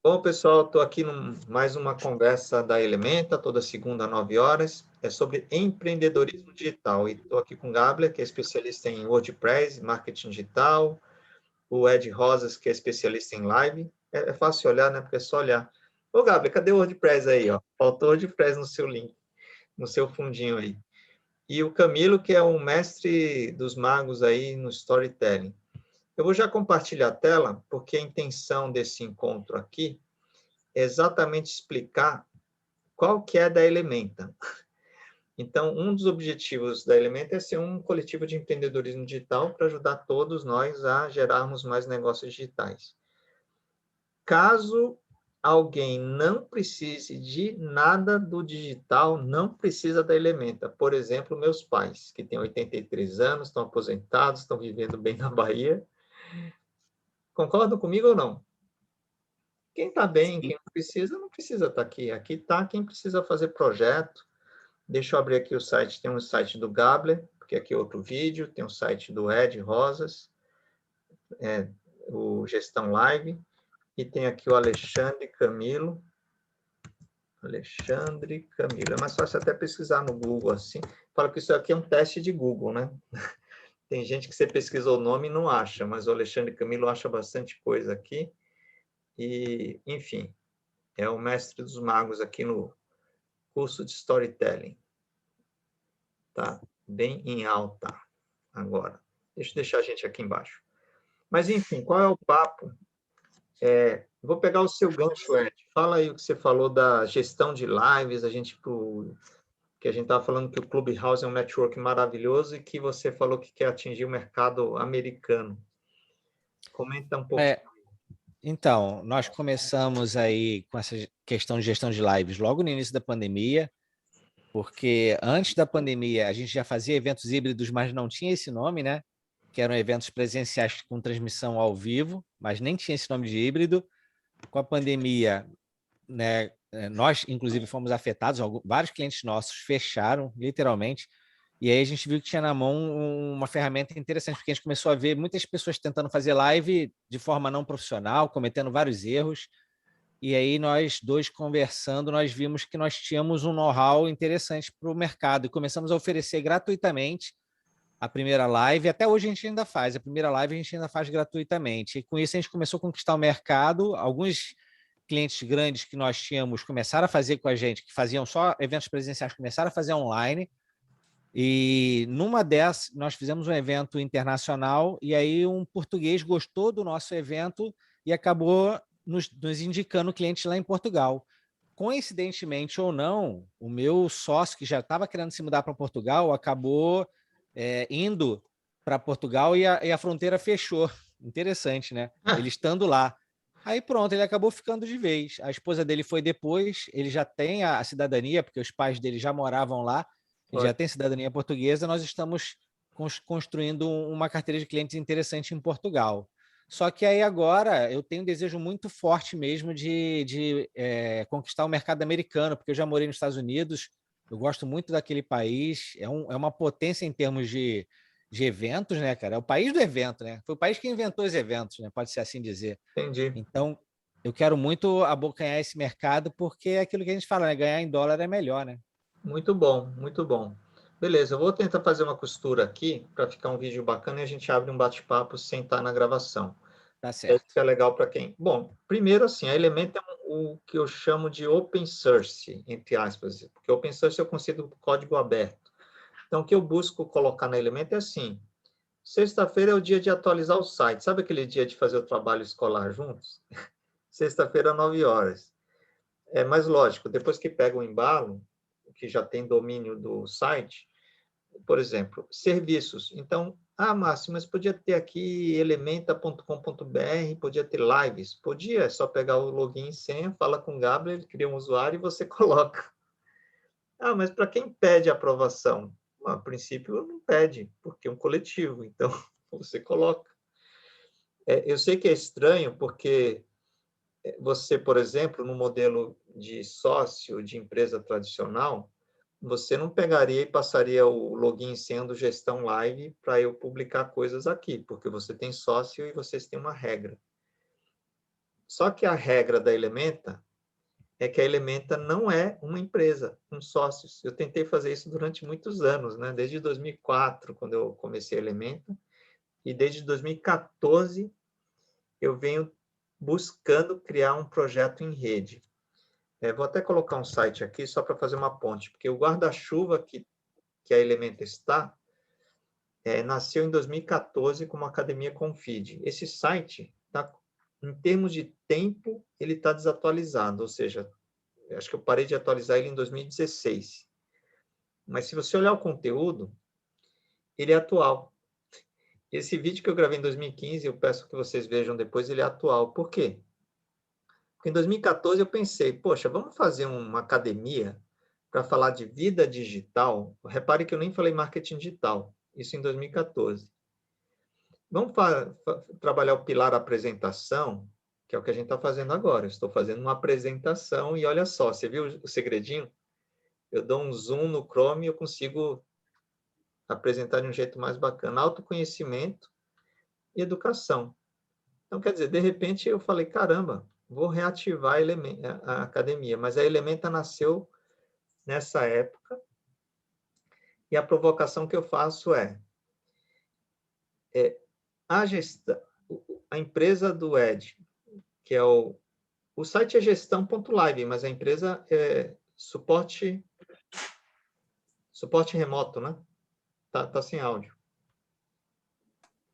Bom, pessoal, estou aqui mais uma conversa da Elementa, toda segunda, 9 horas. É sobre empreendedorismo digital. E estou aqui com o Gabler, que é especialista em WordPress, marketing digital. O Ed Rosas, que é especialista em live. É fácil olhar, né? Porque é só olhar. Ô, Gabler, cadê o WordPress aí? Ó? Faltou o WordPress no seu link, no seu fundinho aí. E o Camilo, que é um mestre dos magos aí no storytelling. Eu vou já compartilhar a tela, porque a intenção desse encontro aqui é exatamente explicar qual que é da Elementa. Então, um dos objetivos da Elementa é ser um coletivo de empreendedorismo digital para ajudar todos nós a gerarmos mais negócios digitais. Caso alguém não precise de nada do digital, não precisa da Elementa. Por exemplo, meus pais, que têm 83 anos, estão aposentados, estão vivendo bem na Bahia. Concordam comigo ou não? Quem está bem, quem não precisa estar aqui. Aqui está quem precisa fazer projeto. Deixa eu abrir aqui o site. Tem um site do Gabler, porque aqui é outro vídeo. Tem um site do Ed Rosas, o Gestão Live. E tem aqui o Alexandre Camilo. Alexandre Camilo. É mais fácil até pesquisar no Google assim. Fala que isso aqui é um teste de Google, né? Tem gente que você pesquisa o nome e não acha, mas o Alexandre Camilo acha bastante coisa aqui. E, enfim, é o mestre dos magos aqui no curso de storytelling. Tá bem em alta agora. Deixa eu deixar a gente aqui embaixo. Mas, enfim, qual é o papo? Vou pegar o seu gancho, Ed. Fala aí o que você falou da gestão de lives, que a gente estava falando que o Clubhouse é um network maravilhoso e que você falou que quer atingir o mercado americano. Comenta um pouquinho. Então, nós começamos aí com essa questão de gestão de lives logo no início da pandemia, porque antes da pandemia a gente já fazia eventos híbridos, mas não tinha esse nome, né? Que eram eventos presenciais com transmissão ao vivo, mas nem tinha esse nome de híbrido. Com a pandemia, né, nós, inclusive, fomos afetados, vários clientes nossos fecharam, literalmente, e aí a gente viu que tinha na mão uma ferramenta interessante, porque a gente começou a ver muitas pessoas tentando fazer live de forma não profissional, cometendo vários erros, e aí nós dois conversando, nós vimos que nós tínhamos um know-how interessante para o mercado, e começamos a oferecer gratuitamente a primeira live, até hoje a gente ainda faz, a primeira live a gente ainda faz gratuitamente, e com isso a gente começou a conquistar o mercado, alguns clientes grandes que nós tínhamos começaram a fazer com a gente, que faziam só eventos presenciais, começaram a fazer online, e numa dessas nós fizemos um evento internacional, e aí um português gostou do nosso evento e acabou nos indicando clientes lá em Portugal. Coincidentemente ou não, o meu sócio, que já estava querendo se mudar para Portugal, acabou indo para Portugal e a fronteira fechou. Interessante, né? Ele estando lá. Aí pronto, ele acabou ficando de vez. A esposa dele foi depois, ele já tem a cidadania, porque os pais dele já moravam lá, ele já tem cidadania portuguesa, nós estamos construindo uma carteira de clientes interessante em Portugal. Só que aí agora eu tenho um desejo muito forte mesmo de conquistar o mercado americano, porque eu já morei nos Estados Unidos, eu gosto muito daquele país, é uma potência em termos de eventos, né, cara? É o país do evento, né? Foi o país que inventou os eventos, né? Pode ser assim dizer. Entendi. Então, eu quero muito abocanhar esse mercado, porque é aquilo que a gente fala, né? Ganhar em dólar é melhor, né? Muito bom, muito bom. Beleza, eu vou tentar fazer uma costura aqui para ficar um vídeo bacana e a gente abre um bate-papo sem estar na gravação. Tá Isso certo. é legal para quem? Bom, primeiro assim, a Elementor é o que eu chamo de open source, entre aspas, porque open source eu considero código aberto. Então, o que eu busco colocar na Elementor é assim, sexta-feira é o dia de atualizar o site. Sabe aquele dia de fazer o trabalho escolar juntos? Sexta-feira, 9 horas. Mas lógico, depois que pega o embalo, que já tem domínio do site, por exemplo, serviços. Então, Márcio, mas podia ter aqui elementa.com.br, podia ter lives. Podia, é só pegar o login e senha, fala com o Gabriel, ele cria um usuário e você coloca. Mas para quem pede aprovação? A princípio não pede, porque é um coletivo, então você coloca. Eu sei que é estranho, porque você, por exemplo, no modelo de sócio de empresa tradicional, você não pegaria e passaria o login sendo gestão live para eu publicar coisas aqui, porque você tem sócio e vocês têm uma regra. Só que a regra da Elementa é que a Elementa não é uma empresa com sócios. Eu tentei fazer isso durante muitos anos, né? Desde 2004, quando eu comecei a Elementa, e desde 2014 eu venho buscando criar um projeto em rede. Vou até colocar um site aqui só para fazer uma ponte, porque o guarda-chuva que a Elementa está, nasceu em 2014 como Academia Confid. Esse site, em termos de tempo, ele está desatualizado, ou seja, acho que eu parei de atualizar ele em 2016. Mas se você olhar o conteúdo, ele é atual. Esse vídeo que eu gravei em 2015, eu peço que vocês vejam depois, ele é atual. Por quê? Porque em 2014 eu pensei, poxa, vamos fazer uma academia para falar de vida digital. Repare que eu nem falei marketing digital, isso em 2014. Vamos trabalhar o pilar apresentação, que é o que a gente está fazendo agora. Eu estou fazendo uma apresentação e olha só, você viu o segredinho? Eu dou um zoom no Chrome e eu consigo apresentar de um jeito mais bacana. Autoconhecimento e educação. Então, quer dizer, de repente eu falei, caramba, vou reativar a academia. Mas a Elementa nasceu nessa época e a provocação que eu faço a gestão, a empresa do Ed, que é o site é gestão.live, mas a empresa é suporte remoto, né? Tá sem áudio.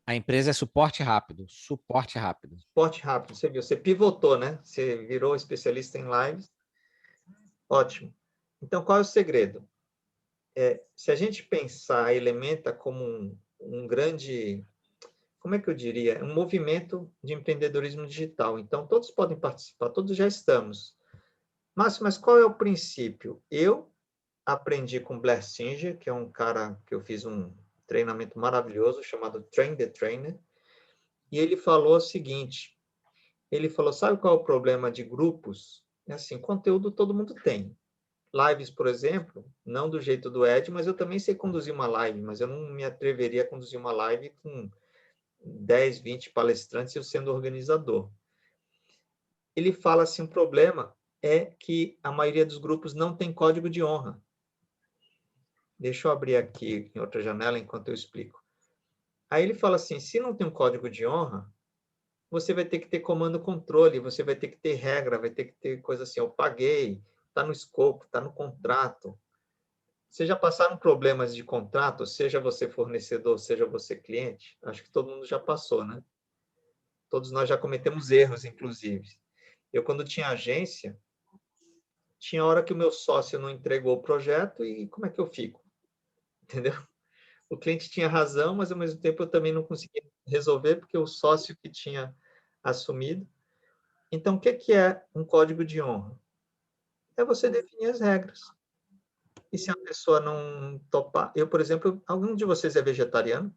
A empresa é suporte rápido. Suporte rápido. Suporte rápido, você viu, você pivotou, né? Você virou especialista em lives. Ótimo. Então, qual é o segredo? Se a gente pensar a Elementa como um grande, como é que eu diria? Um movimento de empreendedorismo digital. Então, todos podem participar, todos já estamos. Mas qual é o princípio? Eu aprendi com Blair Singer, que é um cara que eu fiz um treinamento maravilhoso chamado Train the Trainer, e ele falou o seguinte, ele falou, sabe qual é o problema de grupos? É assim, conteúdo todo mundo tem. Lives, por exemplo, não do jeito do Ed, mas eu também sei conduzir uma live, mas eu não me atreveria a conduzir uma live com 10, 20 palestrantes eu sendo organizador. Ele fala assim, um problema é que a maioria dos grupos não tem código de honra. Deixa eu abrir aqui em outra janela enquanto eu explico. Aí ele fala assim, se não tem um código de honra, você vai ter que ter comando-controle, você vai ter que ter regra, vai ter que ter coisa assim, eu paguei, está no escopo, está no contrato. Vocês já passaram problemas de contrato, seja você fornecedor, seja você cliente? Acho que todo mundo já passou, né? Todos nós já cometemos erros, inclusive. Eu, quando tinha agência, tinha hora que o meu sócio não entregou o projeto e como é que eu fico? Entendeu? O cliente tinha razão, mas ao mesmo tempo eu também não conseguia resolver porque o sócio que tinha assumido. Então, o que é um código de honra? É você definir as regras. E se a pessoa não topar... Eu, por exemplo, algum de vocês é vegetariano?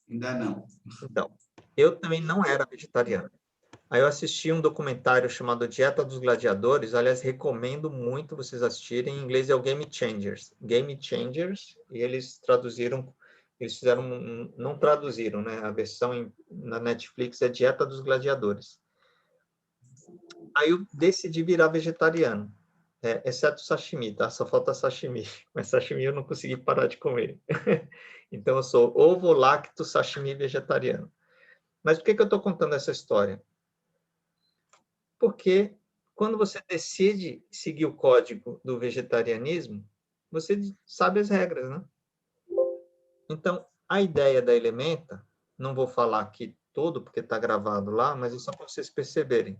Ainda não. Então, eu também não era vegetariano. Aí eu assisti um documentário chamado Dieta dos Gladiadores. Aliás, recomendo muito vocês assistirem. Em inglês é o Game Changers. Game Changers, e eles traduziram, eles fizeram, não traduziram, né? A versão na Netflix é Dieta dos Gladiadores. Aí eu decidi virar vegetariano, exceto sashimi, tá? Só falta sashimi. Mas sashimi eu não consegui parar de comer. Então eu sou ovo-lacto sashimi vegetariano. Mas por que eu estou contando essa história? Porque quando você decide seguir o código do vegetarianismo, você sabe as regras, né? Então, a ideia da Elementa, não vou falar aqui todo, porque está gravado lá, mas é só para vocês perceberem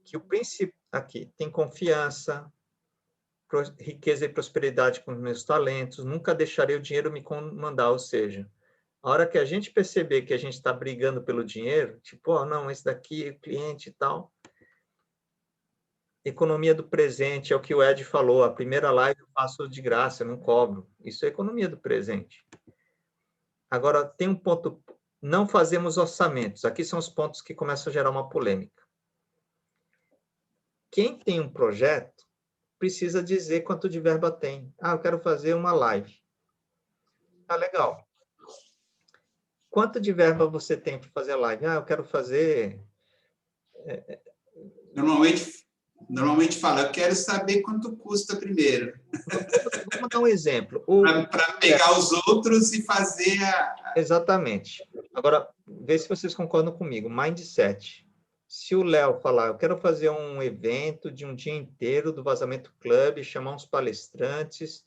que o princípio aqui tem confiança, riqueza e prosperidade com os meus talentos, nunca deixarei o dinheiro me comandar, ou seja, a hora que a gente perceber que a gente está brigando pelo dinheiro, tipo, oh, não, esse daqui é cliente e tal, economia do presente, é o que o Ed falou, a primeira live eu faço de graça, eu não cobro. Isso é economia do presente. Agora, tem um ponto, não fazemos orçamentos. Aqui são os pontos que começam a gerar uma polêmica. Quem tem um projeto precisa dizer quanto de verba tem. Ah, eu quero fazer uma live. Ah, legal. Quanto de verba você tem para fazer a live? Eu quero fazer... Normalmente fala, eu quero saber quanto custa primeiro. Vamos dar um exemplo. Para pegar os outros e fazer a... Exatamente. Agora, vê se vocês concordam comigo. Mindset. Se o Léo falar, eu quero fazer um evento de um dia inteiro do Vazamento Club, chamar uns palestrantes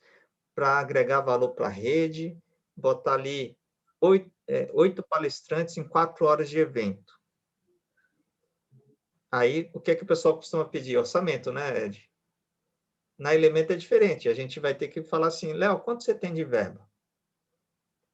para agregar valor para a rede, botar ali 8 palestrantes em 4 horas de evento. Aí, o que é que o pessoal costuma pedir? Orçamento, né, Ed? Na Elemento é diferente. A gente vai ter que falar assim, Léo, quanto você tem de verba?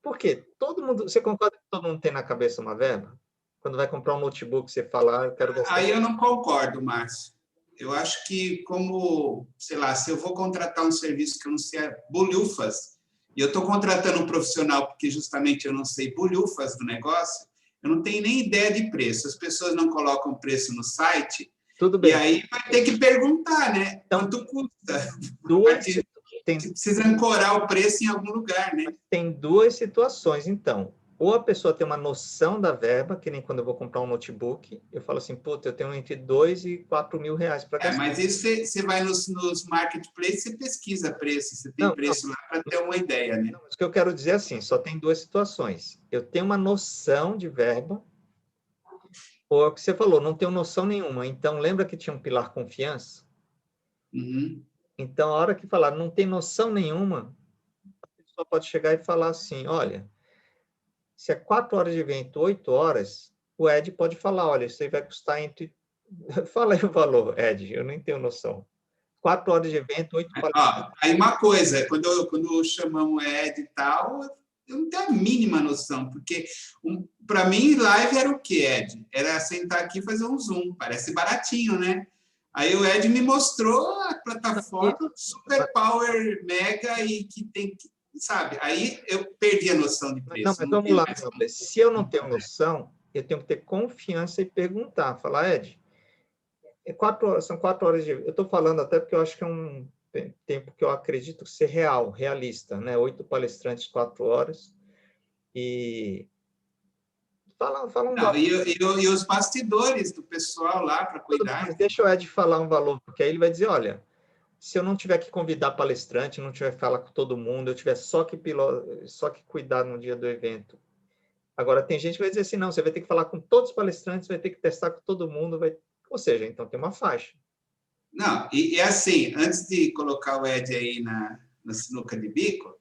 Por quê? Todo mundo, você concorda que todo mundo tem na cabeça uma verba? Quando vai comprar um notebook, você fala, eu quero gastar... Aí eu não concordo, Márcio. Eu acho que como, sei lá, se eu vou contratar um serviço que eu não sei bolhufas, e eu estou contratando um profissional porque justamente eu não sei bolhufas do negócio, eu não tenho nem ideia de preço. As pessoas não colocam preço no site, Tudo bem. E aí vai ter que perguntar, né? Quanto custa? Precisa ancorar o preço em algum lugar, né? Tem 2 situações, então. Ou a pessoa tem uma noção da verba, que nem quando eu vou comprar um notebook, eu falo assim, puta, eu tenho entre 2 e 4 mil reais para gastar. Mas isso você vai nos marketplaces, você pesquisa preço, você tem preço lá para ter uma ideia, né? Não, mas o que eu quero dizer é assim, só tem 2 situações. Eu tenho uma noção de verba, ou é o que você falou, não tenho noção nenhuma. Então, lembra que tinha um pilar confiança? Uhum. Então, a hora que falar não tem noção nenhuma, a pessoa pode chegar e falar assim, olha, se é 4 horas de evento, 8 horas, o Ed pode falar, olha, isso aí vai custar entre... Fala aí o valor, Ed, eu nem tenho noção. 4 horas de evento, 8 palestras. Aí uma coisa, quando chamamos Ed e tal, eu não tenho a mínima noção, porque para mim live era o quê, Ed? Era sentar aqui e fazer um Zoom, parece baratinho, né? Aí o Ed me mostrou a plataforma super power mega e que tem que, sabe? Aí eu perdi a noção de preço. Não, mas vamos lá, se eu não tenho noção, eu tenho que ter confiança e perguntar, falar, Ed, são 4 horas de... Eu estou falando até porque eu acho que é um tempo que eu acredito ser real, realista, né? 8 palestrantes, 4 horas, e fala um não, valor. E os bastidores do pessoal lá para cuidar. Mas deixa o Ed falar um valor, porque aí ele vai dizer, olha, se eu não tiver que convidar palestrante, não tiver que falar com todo mundo, eu tiver só que cuidar no dia do evento. Agora, tem gente que vai dizer assim, não, você vai ter que falar com todos os palestrantes, vai ter que testar com todo mundo, ou seja, então tem uma faixa. Não, e assim, antes de colocar o Ed aí na sinuca de bico,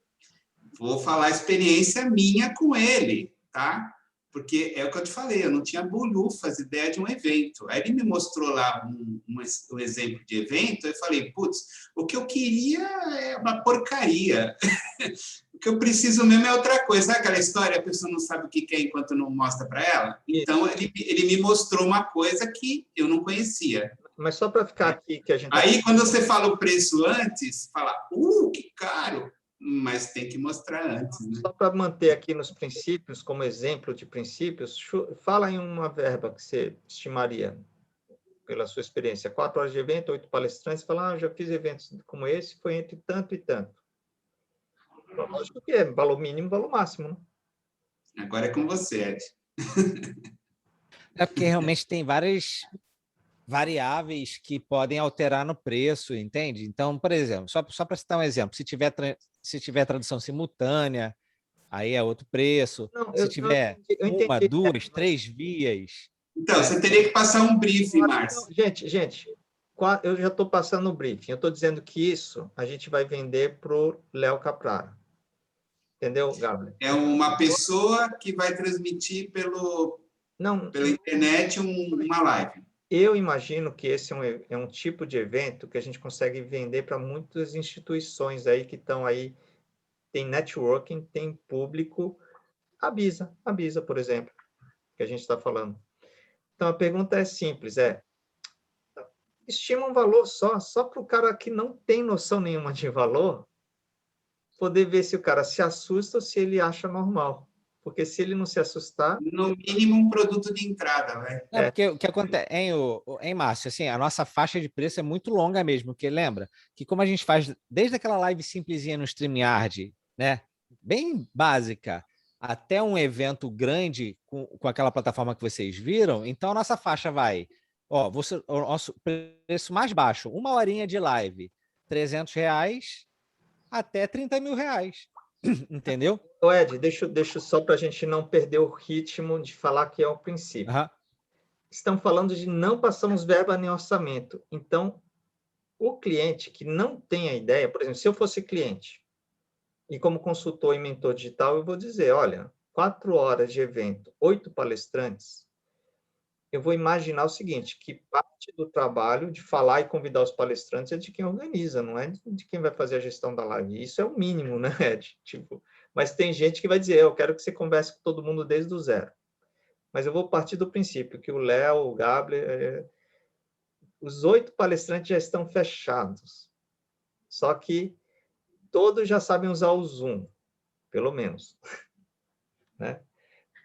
vou falar a experiência minha com ele, tá? Porque é o que eu te falei, eu não tinha bolhufas, ideia de um evento. Aí ele me mostrou lá um exemplo de evento, eu falei, putz, o que eu queria é uma porcaria. O que eu preciso mesmo é outra coisa. Sabe aquela história, a pessoa não sabe o que quer enquanto não mostra para ela? Então, ele me mostrou uma coisa que eu não conhecia. Mas só para ficar aqui que a gente... Aí, quando você fala o preço antes, fala, que caro! Mas tem que mostrar antes, né? Só para manter aqui nos princípios, como exemplo de princípios, fala em uma verba que você estimaria, pela sua experiência. 4 horas de evento, 8 palestrantes, fala, eu já fiz eventos como esse, foi entre tanto e tanto. Lógico que é valor mínimo, valor máximo, né? Agora é com você, Ed. É porque realmente tem várias variáveis que podem alterar no preço, entende? Então, por exemplo, só para citar um exemplo, se tiver tradução simultânea, aí é outro preço. Não, se tiver uma, 2, 3 vias... Então, você teria que passar um briefing, Márcio. Gente, eu já estou passando o briefing. Eu estou dizendo que isso a gente vai vender para o Léo Caprara. Entendeu, Gabriel? É uma pessoa que vai transmitir pela internet uma live. Eu imagino que esse é um tipo de evento que a gente consegue vender para muitas instituições aí que estão aí, tem networking, tem público, a Bisa, por exemplo, que a gente está falando. Então, a pergunta é simples, estima um valor só para o cara que não tem noção nenhuma de valor, poder ver se o cara se assusta ou se ele acha normal. Porque se ele não se assustar... No mínimo, um produto de entrada, né? Porque o que acontece, hein, Márcio, assim, a nossa faixa de preço é muito longa mesmo, porque lembra que como a gente faz desde aquela live simplesinha no StreamYard, né, bem básica, até um evento grande com aquela plataforma que vocês viram, então a nossa faixa vai, ó, o nosso preço mais baixo, 1 horinha de live, R$300 até R$30.000, entendeu? Ô, Ed, deixa só para a gente não perder o ritmo de falar que é o princípio. Uhum. Estão falando de não passamos verba em orçamento. Então, o cliente que não tem a ideia, por exemplo, se eu fosse cliente, e como consultor e mentor digital, eu vou dizer, olha, 4 horas de evento, 8 palestrantes, eu vou imaginar o seguinte, que parte do trabalho de falar e convidar os palestrantes é de quem organiza, não é de quem vai fazer a gestão da live. Isso é o mínimo, né, Ed? Tipo, mas tem gente que vai dizer, eu quero que você converse com todo mundo desde o zero. Mas eu vou partir do princípio que o Léo, o Gabler, os 8 palestrantes já estão fechados. Só que todos já sabem usar o Zoom, pelo menos. Né?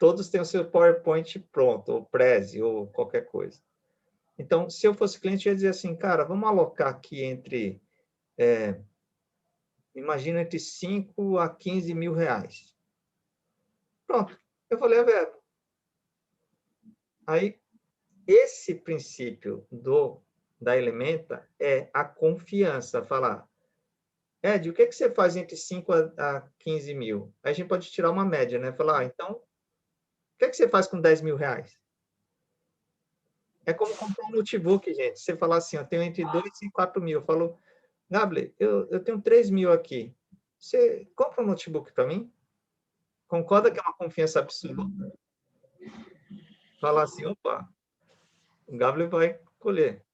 Todos têm o seu PowerPoint pronto, ou Prezi, ou qualquer coisa. Então, se eu fosse cliente, eu ia dizer assim, cara, vamos alocar aqui imagina entre 5 a 15 mil reais. Pronto, eu vou ler a verba. Aí, esse princípio da Elementa é a confiança, falar, Ed, o que você faz entre 5 a 15 mil? Aí a gente pode tirar uma média, né? Falar, então, o que você faz com 10 mil reais? É como comprar um notebook, gente. Você falar assim, eu tenho entre 2 e 4 mil. Eu falo, Gabriel, eu tenho 3 mil aqui. Você compra um notebook para mim? Concorda que é uma confiança absoluta? Falar assim, opa, o Gabriel vai colher.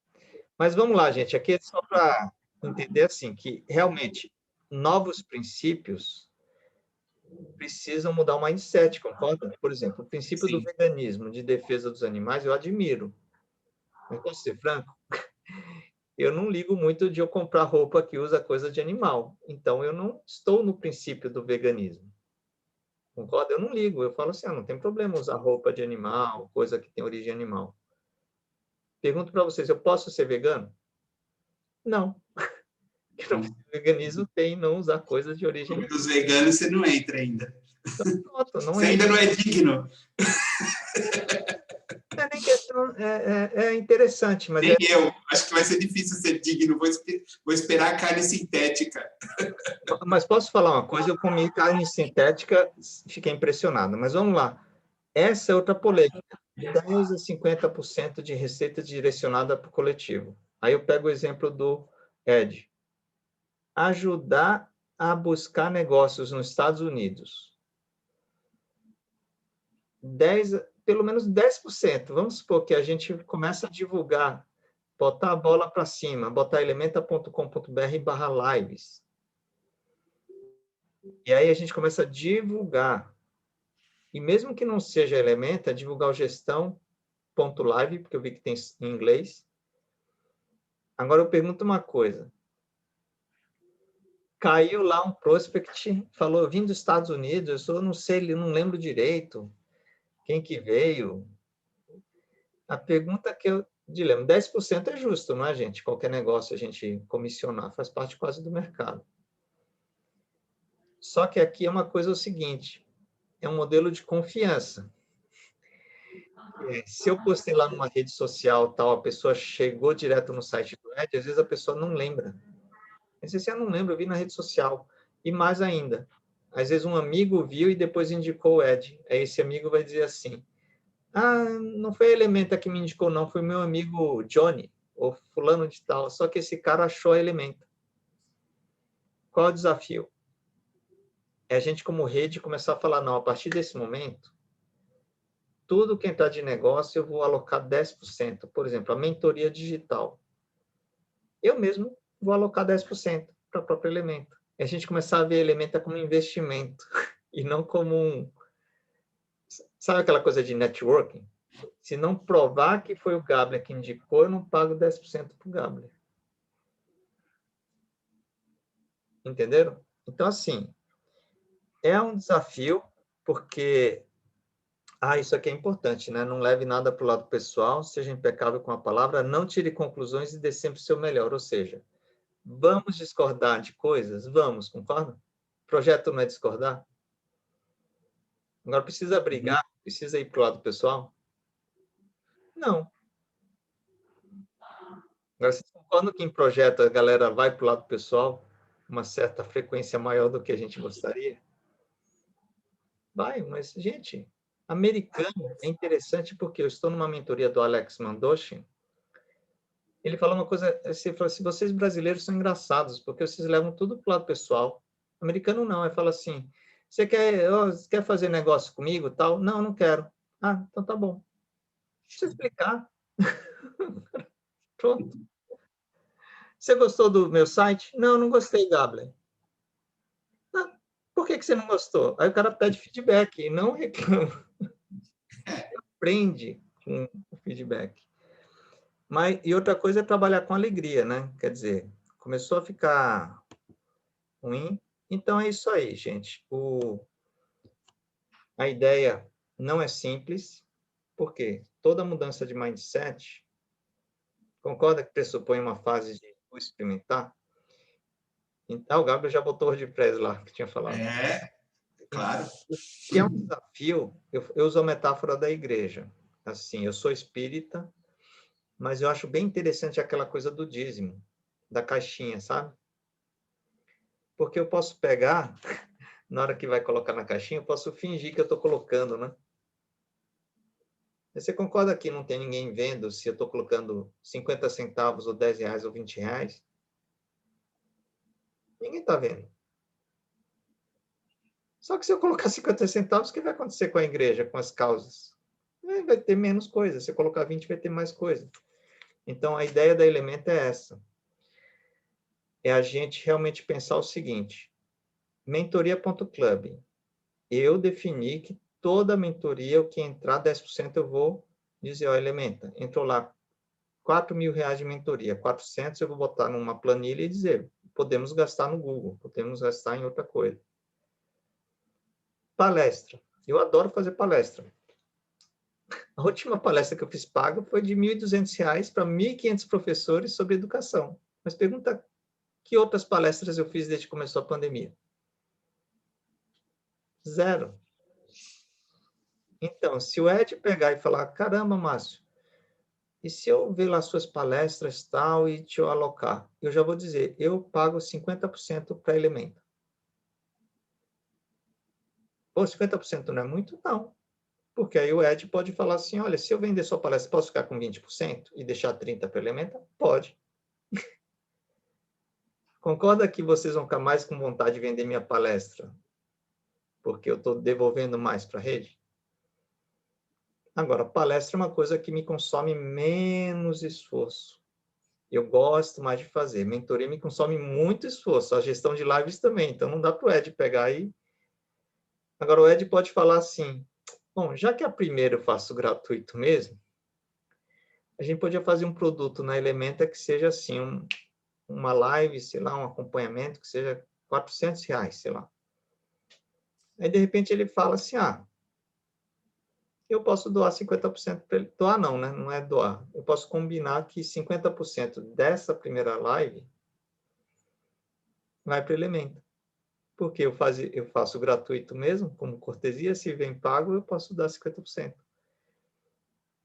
Mas vamos lá, gente. Aqui é só para entender assim, que realmente novos princípios precisam mudar o mindset, concorda? Por exemplo, o princípio do veganismo, de defesa dos animais, eu admiro. Mas posso ser franco? Eu não ligo muito de eu comprar roupa que usa coisa de animal. Então, eu não estou no princípio do veganismo. Concorda? Eu não ligo. Eu falo assim, não tem problema usar roupa de animal, coisa que tem origem animal. Pergunto para vocês, eu posso ser vegano? Não. O veganismo tem não usar coisas de origem animal. Os veganos você não entra ainda. Então, pronto, não você ainda não é digno. Não é nem questão, é interessante, mas nem eu. Acho que vai ser difícil ser digno. Vou esperar a carne sintética. Mas posso falar uma coisa? Eu comi carne sintética, fiquei impressionado. Mas vamos lá. Essa é outra polêmica. 10 a 50% de receita direcionada para o coletivo. Aí eu pego o exemplo do Ed. Ajudar a buscar negócios nos Estados Unidos. Pelo menos 10%. Vamos supor que a gente começa a divulgar, botar a bola para cima, botar elementa.com.br/lives. E aí a gente começa a divulgar. E mesmo que não seja Elementa, divulgar o gestão.live, porque eu vi que tem em inglês. Agora eu pergunto uma coisa. Caiu lá um prospect, falou, eu vim dos Estados Unidos, eu não sei, eu não lembro direito quem que veio. A pergunta que eu dilema, 10% é justo, não é, gente? Qualquer negócio a gente comissionar, faz parte quase do mercado. Só que aqui é uma coisa o seguinte, é um modelo de confiança. Se eu postei lá numa rede social, tal, a pessoa chegou direto no site do Ed, às vezes a pessoa não lembra. Às vezes, eu não lembro, eu vi na rede social. E mais ainda, às vezes um amigo viu e depois indicou o Ed. Aí esse amigo vai dizer assim, não foi a Elementa que me indicou, não, foi meu amigo Johnny, ou fulano de tal, só que esse cara achou a Elementa. Qual é o desafio? É a gente, como rede, começar a falar, não, a partir desse momento, tudo que entrar de negócio, eu vou alocar 10%. Por exemplo, a mentoria digital. Eu mesmo vou alocar 10% para o próprio Elementa. E a gente começar a ver a Elementa como investimento, e não como um... Sabe aquela coisa de networking? Se não provar que foi o Gabler que indicou, eu não pago 10% para o Gabler. Entenderam? Então, assim, é um desafio, porque... isso aqui é importante, né? Não leve nada para o lado pessoal, seja impecável com a palavra, não tire conclusões e dê sempre o seu melhor. Ou seja, vamos discordar de coisas? Vamos, concorda? Projeto não é discordar? Agora, precisa brigar? Precisa ir para o lado pessoal? Não. Agora, vocês concordam que em projeto a galera vai para o lado pessoal uma certa frequência maior do que a gente gostaria? Vai, mas, gente, americano é interessante porque eu estou numa mentoria do Alex Mandoshi. Ele falou uma coisa, ele falou assim, vocês brasileiros são engraçados, porque vocês levam tudo para o lado pessoal. Americano não, ele fala assim, você quer fazer negócio comigo, tal? Não, não quero. Ah, então tá bom. Deixa eu explicar. Pronto. Você gostou do meu site? Não, não gostei, Gabler. Ah, por que você não gostou? Aí o cara pede feedback e não reclama. Aprende com o feedback. E outra coisa é trabalhar com alegria, né? Quer dizer, começou a ficar ruim. Então é isso aí, gente. A ideia não é simples, porque toda mudança de mindset, concorda que pressupõe uma fase de experimentar? Então, o Gabriel já botou o WordPress lá, que tinha falado. Claro. Que é um desafio, eu uso a metáfora da igreja. Assim, eu sou espírita, mas eu acho bem interessante aquela coisa do dízimo, da caixinha, sabe? Porque eu posso pegar, na hora que vai colocar na caixinha, eu posso fingir que eu estou colocando, né? Você concorda que não tem ninguém vendo se eu estou colocando 50 centavos, ou 10 reais, ou 20 reais? Ninguém está vendo. Só que se eu colocar 50 centavos, o que vai acontecer com a igreja, com as causas? Vai ter menos coisa. Se eu colocar 20, vai ter mais coisa. Então, a ideia da Elementa é essa. É a gente realmente pensar o seguinte. Mentoria.club. Eu defini que toda mentoria, o que entrar 10%, eu vou dizer, ó, Elementa, entrou lá R$ 4.000 de mentoria, 400 eu vou botar numa planilha e dizer, podemos gastar no Google, podemos gastar em outra coisa. Palestra. Eu adoro fazer palestra. A última palestra que eu fiz paga foi de R$ 1.200 para 1.500 professores sobre educação. Mas pergunta que outras palestras eu fiz desde que começou a pandemia? Zero. Então, se o Ed pegar e falar, caramba, Márcio, e se eu ver lá suas palestras tal e te alocar? Eu já vou dizer, eu pago 50% para Elemento. Pô, 50% não é muito? Não. Porque aí o Ed pode falar assim, olha, se eu vender sua palestra, posso ficar com 20% e deixar 30% para Elementa? Pode. Concorda que vocês vão ficar mais com vontade de vender minha palestra? Porque eu estou devolvendo mais para a rede? Agora, palestra é uma coisa que me consome menos esforço. Eu gosto mais de fazer. Mentoria me consome muito esforço. A gestão de lives também. Então, não dá para o Ed pegar aí. Agora, o Ed pode falar assim, bom, já que a primeira eu faço gratuito mesmo, a gente podia fazer um produto na Elementa que seja assim, uma live, sei lá, um acompanhamento que seja R$ 400, sei lá. Aí, de repente, ele fala assim, eu posso doar 50% para ele. Doar não, né? Não é doar. Eu posso combinar que 50% dessa primeira live vai para o Elementa. Porque eu faço gratuito mesmo, como cortesia, se vem pago, eu posso dar 50%.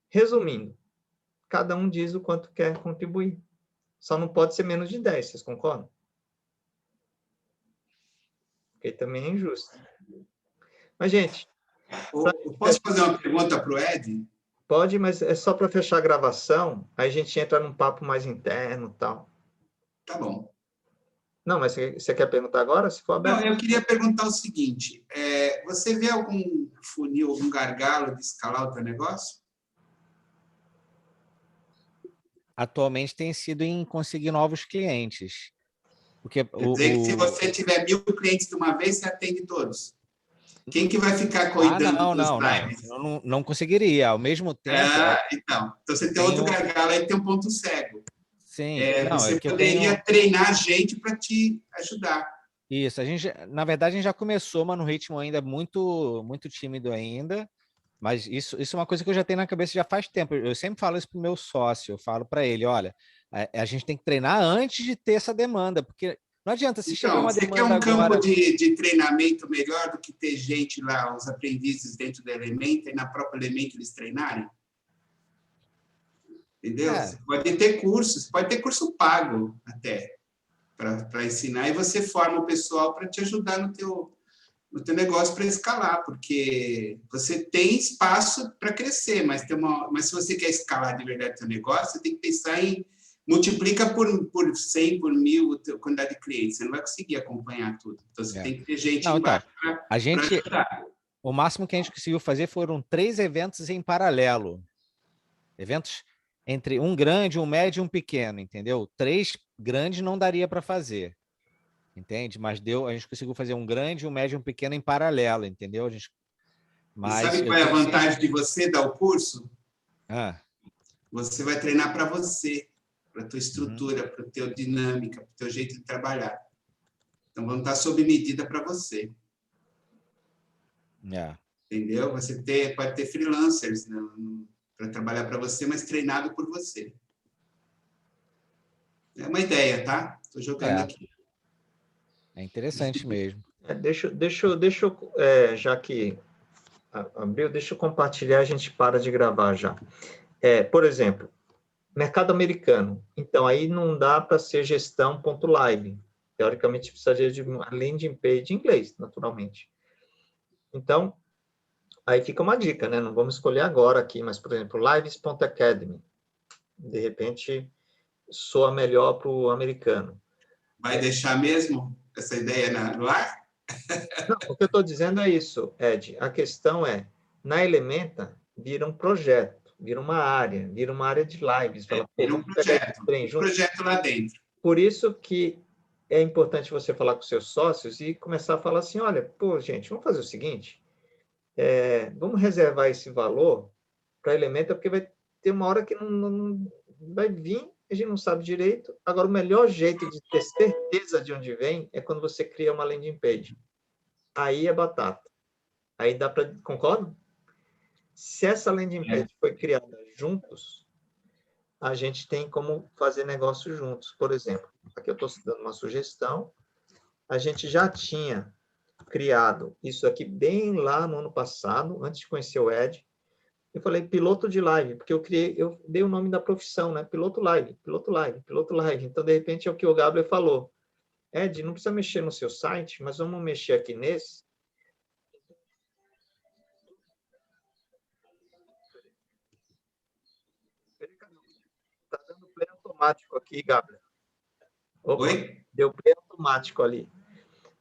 Resumindo, cada um diz o quanto quer contribuir. Só não pode ser menos de 10, vocês concordam? Porque também é injusto. Mas, gente... Eu posso fazer uma pergunta para o Ed? Pode, mas é só para fechar a gravação, aí a gente entra num papo mais interno e tal. Tá bom. Não, mas você quer perguntar agora? Se for aberto. Não, eu queria perguntar o seguinte, você vê algum funil, algum gargalo de escalar o teu negócio? Atualmente tem sido em conseguir novos clientes. Porque Quer dizer que se você tiver 1.000 clientes de uma vez, você atende todos. Quem que vai ficar cuidando dos lives? Não, não conseguiria. Ao mesmo tempo... Então você tem outro gargalo aí, tem um ponto cego. Sim. Você poderia treinar gente para te ajudar. Isso. Na verdade, a gente já começou, mas no ritmo ainda muito, muito tímido ainda. Mas isso é uma coisa que eu já tenho na cabeça já faz tempo. Eu sempre falo isso para o meu sócio. Eu falo para ele, olha, a gente tem que treinar antes de ter essa demanda, porque Não adianta, se chegar Então, uma você quer demanda um campo agora... de treinamento melhor do que ter gente lá, os aprendizes dentro do Elementa, e na própria Elementa eles treinarem? Entendeu? É, Você pode ter cursos, pode ter curso pago até, para ensinar, e você forma o pessoal para te ajudar no teu negócio para escalar, porque você tem espaço para crescer, mas se você quer escalar de verdade o teu negócio, você tem que pensar em multiplica por 100, por 1000 a quantidade de clientes, você não vai conseguir acompanhar tudo. Então, você é. tem que ter gente Não, então, embaixo para a gente, ajudar. o máximo que a gente conseguiu fazer foram 3 eventos em paralelo. Eventos entre um grande, um médio e um pequeno, entendeu? 3 grandes não daria para fazer, entende? Mas a gente conseguiu fazer um grande, um médio e um pequeno em paralelo, entendeu? E Mas sabe eu qual é a digo assim, vantagem de você dar o curso? ah, Você vai treinar para você, para a tua uhum, estrutura, para a tua dinâmica, para o teu jeito de trabalhar. Então, vão estar sob medida para você. é. Entendeu? Pode ter freelancers, né, para trabalhar para você, mas treinado por você. É uma ideia, tá? Estou jogando É, aqui. é interessante mesmo. Já que abriu, deixa eu compartilhar, a gente para de gravar já. Por exemplo, mercado americano. Então, aí não dá para ser gestão.live. Teoricamente, precisaria de uma landing page em inglês, naturalmente. Então, aí fica uma dica, né? Não vamos escolher agora aqui, mas, por exemplo, lives.academy. De repente, soa melhor para o americano. Vai deixar mesmo essa ideia no ar? Não, o que eu estou dizendo é isso, Ed. A questão é, na Elementa, vira um projeto, vira uma área de lives. Fala, pô, Vira um vamos pegar esse trem junto. projeto lá dentro. Por isso que é importante você falar com seus sócios e começar a falar assim, olha, pô, gente, vamos fazer o seguinte, vamos reservar esse valor para a Elementa, porque vai ter uma hora que não vai vir, a gente não sabe direito. Agora, o melhor jeito de ter certeza de onde vem é quando você cria uma landing page. Aí é batata. Aí dá para... Concorda? Se essa landing page foi criada juntos, a gente tem como fazer negócio juntos. Por exemplo, aqui eu estou dando uma sugestão. A gente já tinha criado isso aqui bem lá no ano passado, antes de conhecer o Ed. Eu falei piloto de live, porque eu dei o nome da profissão, né? Piloto live, piloto live, piloto live. Então, de repente, é o que o Gabriel falou. Ed, não precisa mexer no seu site, mas vamos mexer aqui nesse. Está dando play automático aqui, Gabriel. Opa, Oi? deu play automático ali.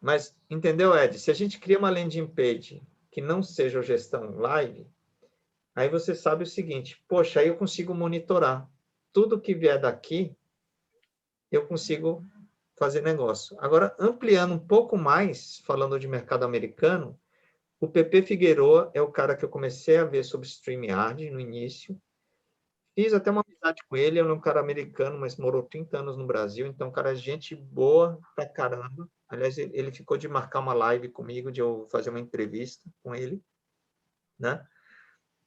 Mas, entendeu, Ed? Se a gente cria uma landing page que não seja gestão live, aí você sabe o seguinte, poxa, aí eu consigo monitorar. Tudo que vier daqui, eu consigo fazer negócio. Agora, ampliando um pouco mais, falando de mercado americano, o PP Figueroa é o cara que eu comecei a ver sobre StreamYard no início. Fiz até uma amizade com ele, ele é um cara americano, mas morou 30 anos no Brasil, então, cara, gente boa pra caramba. Aliás, ele ficou de marcar uma live comigo, de eu fazer uma entrevista com ele, né?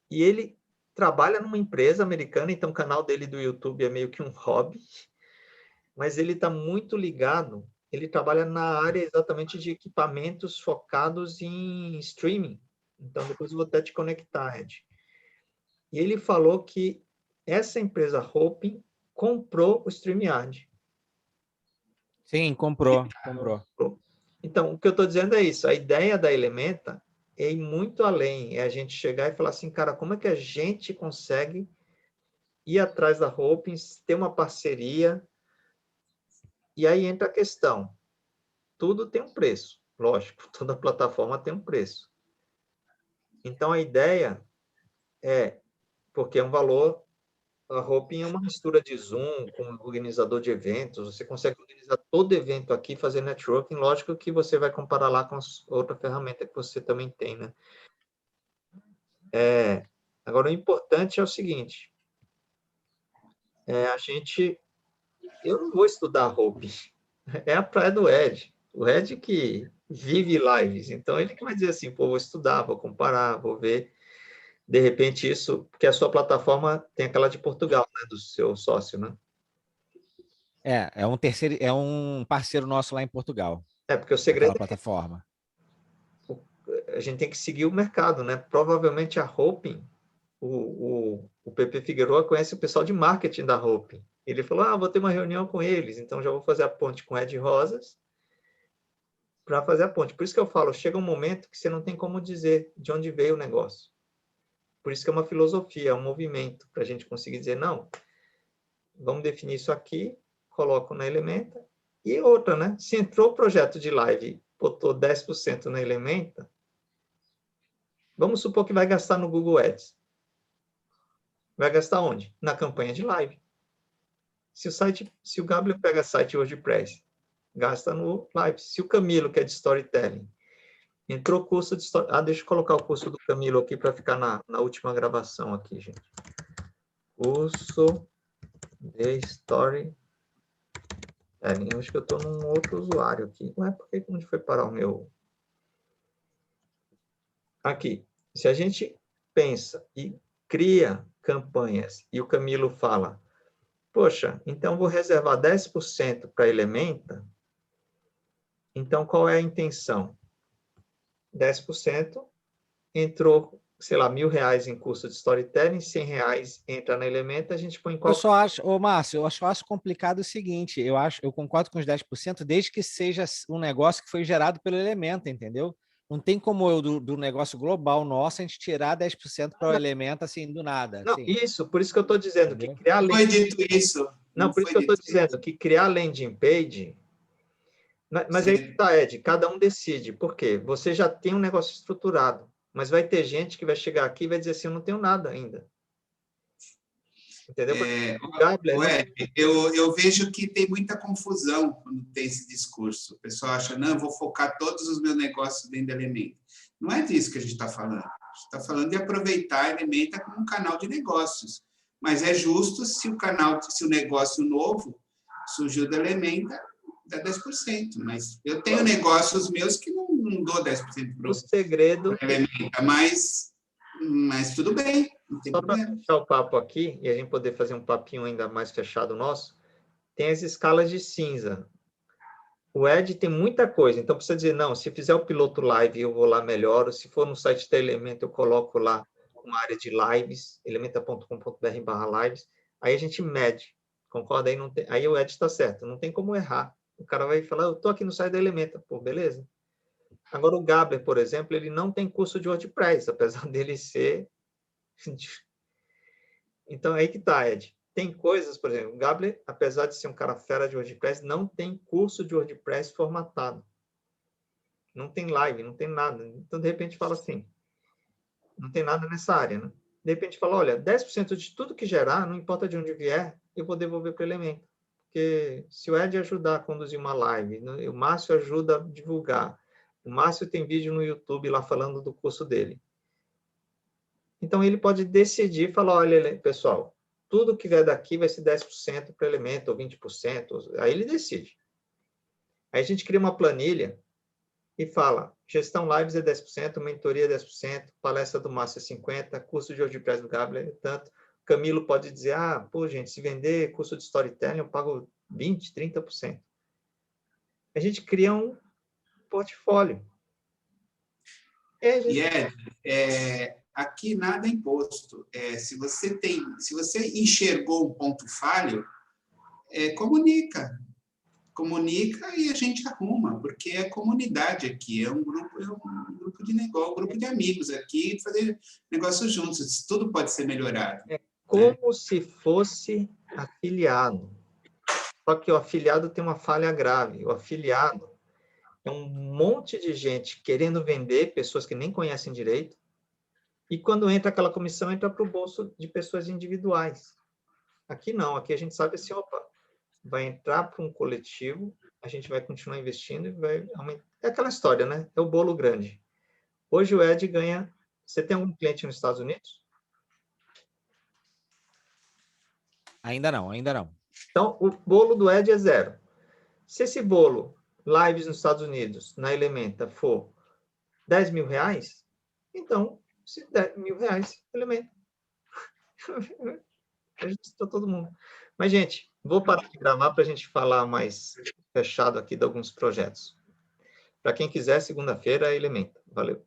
E ele trabalha numa empresa americana, então o canal dele do YouTube é meio que um hobby, mas ele está muito ligado, ele trabalha na área exatamente de equipamentos focados em streaming. Então, depois eu vou até te conectar, Ed. E ele falou que essa empresa Hopin comprou o StreamYard. Sim, comprou. Então, o que eu estou dizendo é isso. A ideia da Elementa é ir muito além. É a gente chegar e falar assim, cara, como é que a gente consegue ir atrás da Hopin, ter uma parceria? E aí entra a questão. Tudo tem um preço. Lógico, toda plataforma tem um preço. Então, a ideia porque é um valor. A Hopin é uma mistura de Zoom com organizador de eventos. Você consegue organizar todo evento aqui, fazer networking. Lógico que você vai comparar lá com outra ferramenta que você também tem, né? Agora, o importante é o seguinte. Eu não vou estudar a Hopin. É a praia do Ed. O Ed que vive lives. Então, ele que vai dizer assim, pô, vou estudar, vou comparar, vou ver. De repente, isso... Porque a sua plataforma tem aquela de Portugal, né? Do seu sócio, né? É um parceiro nosso lá em Portugal, Porque o aquela segredo é plataforma. a gente tem que seguir o mercado, né? Provavelmente a Hopin, o PP Figueroa conhece o pessoal de marketing da Hopin. Ele falou, vou ter uma reunião com eles, então já vou fazer a ponte com o Ed Rosas para fazer a ponte. Por isso que eu falo, chega um momento que você não tem como dizer de onde veio o negócio. Por isso que é uma filosofia, é um movimento, para a gente conseguir dizer, não, vamos definir isso aqui, coloco na Elementa. E outra, né? Se entrou o projeto de live, botou 10% na Elementa, vamos supor que vai gastar no Google Ads. Vai gastar onde? Na campanha de live. Se o Gabriel pega site WordPress, gasta no live. Se o Camilo, que é de storytelling, entrou curso de storytelling. Deixa eu colocar o curso do Camilo aqui para ficar na última gravação aqui, gente. Curso de storytelling. Eu acho que eu estou num outro usuário aqui. Ué, por que onde foi parar o meu? Aqui. Se a gente pensa e cria campanhas e o Camilo fala, poxa, então vou reservar 10% para a Elementa, então qual é a intenção? 10% entrou, sei lá, R$1.000 em curso de storytelling, R$100 entra na Elementa, a gente põe em Eu qual... só acho, Márcio, eu só acho complicado o seguinte, eu concordo com os 10%, desde que seja um negócio que foi gerado pelo Elementa, entendeu? Não tem como eu, do negócio global nosso, a gente tirar 10% para o Elementa, assim, do nada. Não, Assim, isso, por isso que eu estou dizendo que entendeu? criar... Não foi dito isso. Não, Não por isso foi que eu estou dito isso. dizendo que criar landing page... Mas aí tá, Ed, cada um decide. Por quê? Você já tem um negócio estruturado, mas vai ter gente que vai chegar aqui e vai dizer assim, eu não tenho nada ainda. Entendeu? O Gabler, Ed, eu vejo que tem muita confusão quando tem esse discurso. O pessoal acha, não, eu vou focar todos os meus negócios dentro da Elementa. Não é disso que a gente está falando. A gente está falando de aproveitar a Elementa como um canal de negócios. Mas é justo se o negócio novo surgiu da Elementa, dá 10%. Mas eu tenho negócios meus que não dou 10% para o segredo... a Elementa, mas tudo bem, não tem Só para problema. fechar o papo aqui, e a gente poder fazer um papinho ainda mais fechado nosso, tem as escalas de cinza. O Ed tem muita coisa, então precisa dizer, não, se fizer o piloto live, eu vou lá melhor, se for no site da Elementa, eu coloco lá uma área de lives, elementa.com.br/lives, aí a gente mede, concorda? Aí o Ed está certo, não tem como errar. O cara vai falar, eu estou aqui no site da Elementa, pô, beleza. Agora o Gabler, por exemplo, ele não tem curso de WordPress, apesar dele ser... Então, aí que tá, Ed. Tem coisas, por exemplo, o Gabler, apesar de ser um cara fera de WordPress, não tem curso de WordPress formatado. Não tem live, não tem nada. Então, de repente, fala assim, não tem nada nessa área, né? De repente, fala, olha, 10% de tudo que gerar, não importa de onde vier, eu vou devolver para o Elemento. Porque se o Ed ajudar a conduzir uma live, o Márcio ajuda a divulgar, o Márcio tem vídeo no YouTube lá falando do curso dele. Então, ele pode decidir e falar, olha, pessoal, tudo que vier daqui vai ser 10% para o Elemento, ou 20%. Aí ele decide. Aí a gente cria uma planilha e fala, gestão lives é 10%, mentoria é 10%, palestra do Márcio é 50%, curso de WordPress do Gabler é tanto. Camilo pode dizer, pô, gente, se vender curso de storytelling, eu pago 20%, 30%. A gente cria um portfólio. Aqui nada é imposto. Se você enxergou um ponto falho, comunica e a gente arruma, porque é comunidade aqui, é um grupo de negócio, um grupo de amigos aqui, fazer negócios juntos, tudo pode ser melhorado. É como se fosse afiliado. Só que o afiliado tem uma falha grave. O afiliado é um monte de gente querendo vender, pessoas que nem conhecem direito, e quando entra aquela comissão, entra para o bolso de pessoas individuais. Aqui não, aqui a gente sabe assim, opa, vai entrar para um coletivo, a gente vai continuar investindo e vai aumentar. É aquela história, né? É o bolo grande. Hoje o Ed ganha... Você tem algum cliente nos Estados Unidos? Ainda não, ainda não. Então, o bolo do Ed é 0. Se esse bolo, lives nos Estados Unidos, na Elementa, for R$10.000, então, se R$10.000, Elementa. É justo para todo mundo. Mas, gente, vou parar de gravar para a gente falar mais fechado aqui de alguns projetos. Para quem quiser, segunda-feira, Elementa. Valeu.